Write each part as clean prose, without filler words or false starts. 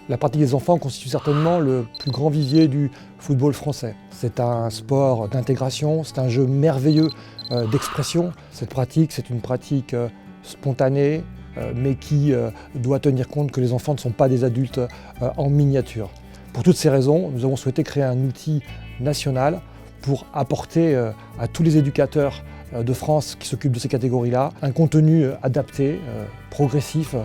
La pratique des enfants constitue certainement le plus grand vivier du football français. C'est un sport d'intégration, c'est un jeu merveilleux d'expression. Cette pratique, c'est une pratique spontanée, mais qui doit tenir compte que les enfants ne sont pas des adultes en miniature. Pour toutes ces raisons, nous avons souhaité créer un outil national pour apporter à tous les éducateurs de France qui s'occupent de ces catégories-là un contenu adapté, progressif.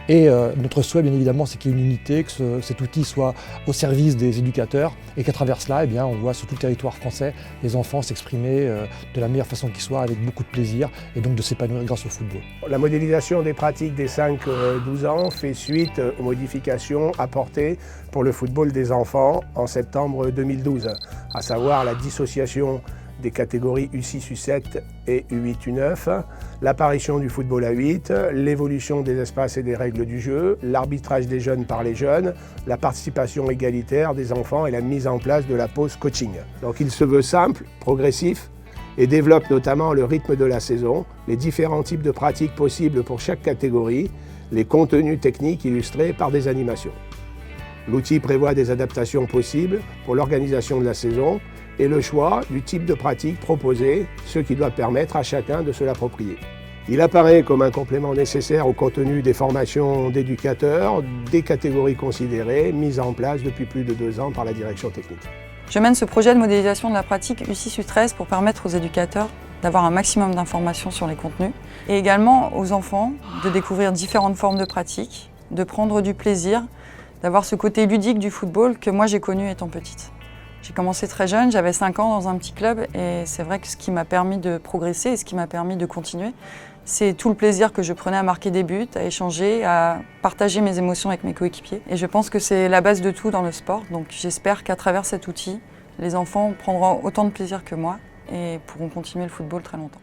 Et notre souhait, bien évidemment, c'est qu'il y ait une unité, que cet outil soit au service des éducateurs et qu'à travers cela, eh bien, on voit sur tout le territoire français les enfants s'exprimer de la meilleure façon qui soit, avec beaucoup de plaisir et donc de s'épanouir grâce au football. La modélisation des pratiques des 5-12 ans fait suite aux modifications apportées pour le football des enfants en septembre 2012, à savoir la dissociation des catégories U6, U7 et U8, U9, l'apparition du football à 8, l'évolution des espaces et des règles du jeu, l'arbitrage des jeunes par les jeunes, la participation égalitaire des enfants et la mise en place de la pause coaching. Donc il se veut simple, progressif et développe notamment le rythme de la saison, les différents types de pratiques possibles pour chaque catégorie, les contenus techniques illustrés par des animations. L'outil prévoit des adaptations possibles pour l'organisation de la saison et le choix du type de pratique proposé, ce qui doit permettre à chacun de se l'approprier. Il apparaît comme un complément nécessaire au contenu des formations d'éducateurs, des catégories considérées, mises en place depuis plus de 2 ans par la direction technique. Je mène ce projet de modélisation de la pratique U6-U13 pour permettre aux éducateurs d'avoir un maximum d'informations sur les contenus et également aux enfants de découvrir différentes formes de pratiques, de prendre du plaisir, d'avoir ce côté ludique du football que moi j'ai connu étant petite. J'ai commencé très jeune, j'avais 5 ans dans un petit club et c'est vrai que ce qui m'a permis de progresser et ce qui m'a permis de continuer, c'est tout le plaisir que je prenais à marquer des buts, à échanger, à partager mes émotions avec mes coéquipiers. Et je pense que c'est la base de tout dans le sport, donc j'espère qu'à travers cet outil, les enfants prendront autant de plaisir que moi et pourront continuer le football très longtemps.